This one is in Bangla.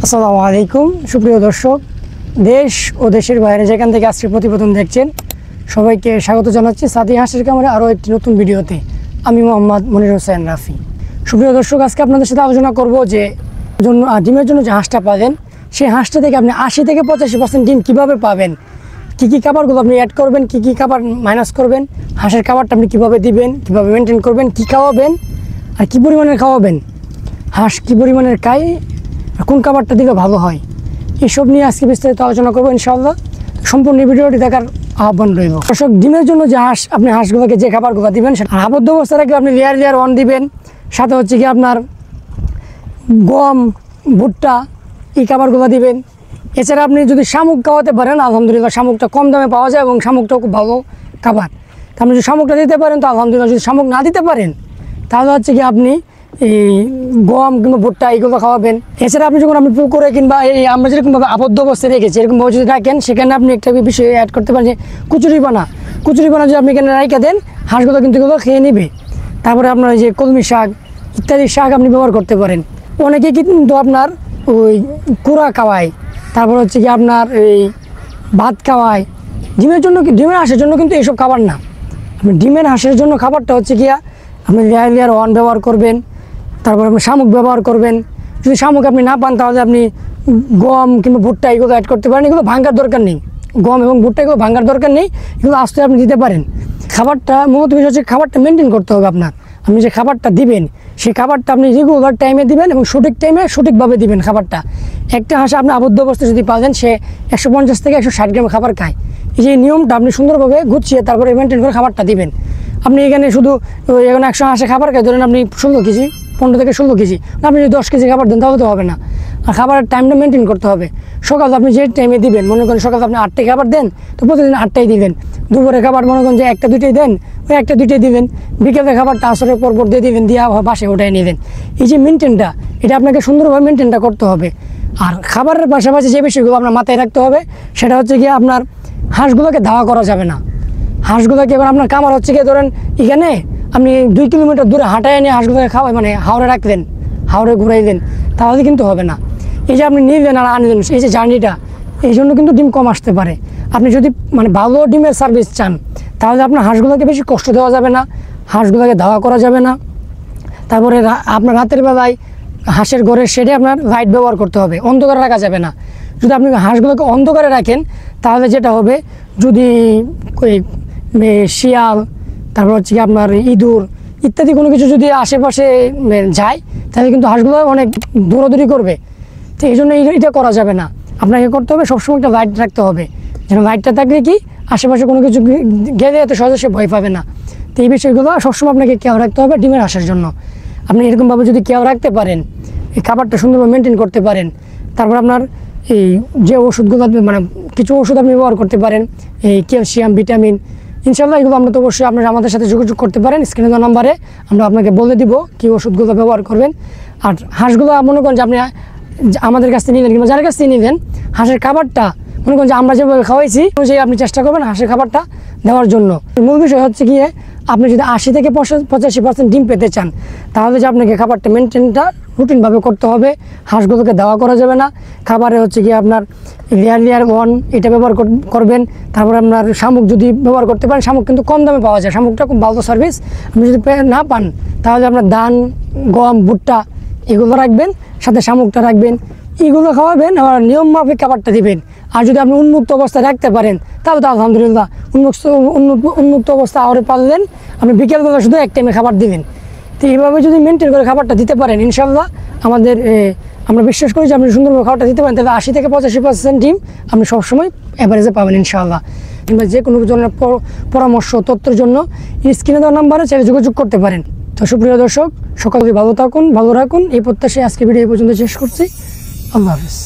আসসালামু আলাইকুম সুপ্রিয় দর্শক, দেশ ও দেশের বাইরে যেখান থেকে আজকে প্রতিবেদন দেখছেন সবাইকে স্বাগত জানাচ্ছি সাদি হাঁসের কামড়ে আরও একটি নতুন ভিডিওতে। আমি মোহাম্মদ মনির হোসেন রাফি। সুপ্রিয় দর্শক, আজকে আপনাদের সাথে আলোচনা করব যে ডিমের জন্য যে হাঁসটা পাবেন সেই হাঁসটা থেকে আপনি 80 থেকে 85% ডিম কীভাবে পাবেন, কী কী খাবারগুলো আপনি অ্যাড করবেন, কী কী খাবার মাইনাস করবেন, হাঁসের খাবারটা আপনি কীভাবে দিবেন, কীভাবে মেনটেন করবেন, কী খাওয়াবেন আর কী পরিমাণের খাওয়াবেন, হাঁস কী পরিমাণের খায়, কোন খাবারটা দিলে ভালো হয়, এসব নিয়ে আজকে বিস্তারিত আলোচনা করবো ইনশাআল্লাহ। সম্পূর্ণ ভিডিওটি দেখার আহ্বান রইল। দর্শক, ডিমের জন্য যে আপনি হাঁসগুলোকে যে খাবারগুলো দিবেন সেটা আবদ্ধ অবস্থা রাখলে আপনি লেয়ার অন দিবেন, সাথে হচ্ছে কি আপনার গম, ভুট্টা এই খাবারগুলো দিবেন। এছাড়া আপনি যদি শামুক খাওয়াতে পারেন আলহামদুলিল্লাহ, শামুকটা কম দামে পাওয়া যায় এবং শামুকটাও খুব ভালো খাবার। আপনি যদি শামুকটা দিতে পারেন তো আলহামদুলিল্লাহ, যদি শামুক না দিতে পারেন তাহলে হচ্ছে কি আপনি এই গম কিংবা ভুট্টা এইগুলো খাওয়াবেন। এছাড়া আপনি যখন পুকুরে কিংবা এই আমরা যেরকমভাবে আবদ্ধ অবস্থায় রেখেছি এরকমভাবে যদি রাখেন সেখানে আপনি একটা বিষয় অ্যাড করতে পারেন যে কুচুরি বানা যদি আপনি এখানে রাইখা দেন হাঁসগুলো কিন্তু এগুলো খেয়ে নেবে। তারপরে আপনার যে কলমি শাক ইত্যাদি শাক আপনি ব্যবহার করতে পারেন। অনেকে কিন্তু আপনার ওই কুড়া খাওয়ায়, তারপর হচ্ছে কি আপনার এই ভাত খাওয়ায়। ডিমের হাঁসের জন্য কিন্তু এইসব খাবার না। আপনি ডিমের হাঁসের জন্য খাবারটা হচ্ছে গিয়া আপনি লেয়ার ওয়ান ব্যবহার করবেন, তারপর আপনি শামুক ব্যবহার করবেন। যদি শামুক আপনি না পান তাহলে আপনি গম কিংবা ভুট্টা এগুলো অ্যাড করতে পারেন। এগুলো ভাঙার দরকার নেই, গম এবং ভুট্টা এগুলো ভাঙার দরকার নেই, এগুলো আস্তে আপনি দিতে পারেন। খাবারটা মূলত বিষয় হচ্ছে খাবারটা মেনটেন করতে হবে আপনার। আপনি যে খাবারটা দিবেন সেই খাবারটা আপনি রেগুলার টাইমে দিবেন এবং সঠিক টাইমে সঠিকভাবে দিবেন খাবারটা। একটা হাঁস আপনি আবদ্ধ অবস্থায় যদি পাওয়া সে 150 থেকে 160 গ্রাম খাবার খায়। এই যে নিয়মটা আপনি সুন্দরভাবে গুছিয়ে তারপরে মেনটেন করে খাবারটা দিবেন। আপনি এখানে শুধু এখন 100 হাঁসে খাবার খায়, ধরেন আপনি 16 কেজি 15 থেকে 16 কেজি, আপনি যদি 10 কেজি খাবার দেন তাহলে তো হবে না। আর খাবারের টাইমটা মেনটেন করতে হবে। সকালে আপনি যে টাইমে দিবেন, মনে করেন সকালে আপনি 8টায় খাবার দেন তো প্রতিদিন 8টায় দিবেন। দুপুরে খাবার মনে করেন যে 1টা 2টায় দেন, ওই 1টা 2টায় দিবেন। বিকেলে খাবারটা আসরের পর দিয়ে দিবেন, দিয়ে বাসায় ওটাই নিবেন। এই যে মেনটেনটা, এটা আপনাকে সুন্দরভাবে মেনটেনটা করতে হবে। আর খাবারের পাশাপাশি যে বিষয়গুলো আপনার মাথায় রাখতে হবে সেটা হচ্ছে গিয়ে আপনার হাঁসগুলোকে ধাওয়া করা যাবে না। হাঁসগুলোকে এবার আপনার খামার হচ্ছে গিয়ে ধরেন এখানে আপনি 2 কিলোমিটার দূরে হাঁটায় নিয়ে হাঁসগুলোকে খাওয়াই মানে হাওড়ে রাখলেন, হাওড়ে ঘুরাইলেন, তাহলে কিন্তু হবে না। এই যে আপনি নিলেন আর আনলেন, এই যে জার্নিটা, এই জন্য কিন্তু ডিম কম আসতে পারে। আপনি যদি মানে ভালো ডিমের সার্ভিস চান তাহলে আপনার হাঁসগুলোকে বেশি কষ্ট দেওয়া যাবে না, হাঁসগুলোকে ধাওয়া করা যাবে না। তারপরে আপনার রাতের বেলায় হাঁসের ঘরের শেডে আপনার লাইট ব্যবহার করতে হবে, অন্ধকারে রাখা যাবে না। যদি আপনি হাঁসগুলোকে অন্ধকারে রাখেন তাহলে যেটা হবে, যদি শিয়াল তারপর হচ্ছে কি আপনার ইঁদুর ইত্যাদি কোনো কিছু যদি আশেপাশে যায় তাহলে কিন্তু হাঁসগুলো অনেক দৌড়াদৌড়ি করবে। তো এই জন্য এটা করা যাবে না। আপনাকে করতে হবে সবসময় একটা লাইট রাখতে হবে, যেন লাইটটা থাকলে কি আশেপাশে কোনো কিছু গেলে এত সহজে সে ভয় পাবে না। তো এই বিষয়গুলো সবসময় আপনাকে খেয়াল রাখতে হবে ডিমের হাঁসের জন্য। আপনি এরকমভাবে যদি খেয়াল রাখতে পারেন, এই খাবারটা সুন্দরভাবে মেনটেন করতে পারেন, তারপর আপনার এই যে ওষুধগুলো মানে কিছু ওষুধ আপনি ব্যবহার করতে পারেন, এই ক্যালসিয়াম, ভিটামিন, ইনশাল্লাহ এগুলো আমরা তো অবশ্যই আপনারা আমাদের সাথে যোগাযোগ করতে পারেন। স্ক্রিনে দেওয়া নাম্বারে আমরা আপনাকে বলে দিব কী ওষুধগুলো ব্যবহার করবেন। আর হাঁসগুলো মনে করেন যে আপনি আমাদের কাছ থেকে নিলেন কিংবা যার কাছ থেকে নিলেন, হাঁসের খাবারটা মনে করেন যে আমরা যেভাবে খাওয়াইছি সেই আপনি চেষ্টা করবেন হাঁসের খাবারটা দেওয়ার জন্য। মূল বিষয় হচ্ছে গিয়ে আপনি যদি 80 থেকে 85% ডিম পেতে চান তাহলে যে আপনাকে খাবারটা মেনটেনটা রুটিনভাবে করতে হবে। হাঁসগুলোকে দেওয়া করা যাবে না। খাবারে হচ্ছে গিয়ে আপনার লেয়ার ওয়ান এটা ব্যবহার করবেন। তারপর আপনার শামুক যদি ব্যবহার করতে পারেন, শামুক কিন্তু কম দামে পাওয়া যায়, শামুকটা খুব ভালো সার্ভিস। আপনি যদি না পান তাহলে আপনার ধান, গম, ভুট্টা এগুলো রাখবেন, সাথে শামুকটা রাখবেন, এগুলো খাওয়াবেন। আবার নিয়ম মাফিক খাবারটা দিবেন। আর যদি আপনি উন্মুক্ত অবস্থায় রাখতে পারেন তাহলে তো আলহামদুলিল্লাহ, উন্মুক্ত অবস্থা আহরে পারলেন আপনি বিকেলবেলা শুধু এক টাইমে খাবার দিবেন। তো এইভাবে যদি মেনটেন করে খাবারটা দিতে পারেন ইনশাল্লাহ আমরা বিশ্বাস করি যে আপনি সুন্দরভাবে খাবারটা দিতে পারেন, তাহলে 80 থেকে 85% ডিম আপনি সবসময় অ্যাভারেজে পাবেন ইনশাল্লাহ। কিংবা যে কোনো ধরনের পরামর্শ তথ্যের জন্য স্ক্রিনে দেওয়া নাম্বারে চাইলে যোগাযোগ করতে পারেন। তো সুপ্রিয় দর্শক, সকলে ভালো থাকুন, ভালো রাখুন এই প্রত্যাশায় আজকে ভিডিও এই পর্যন্ত শেষ করছি। আল্লাহ হাফিজ।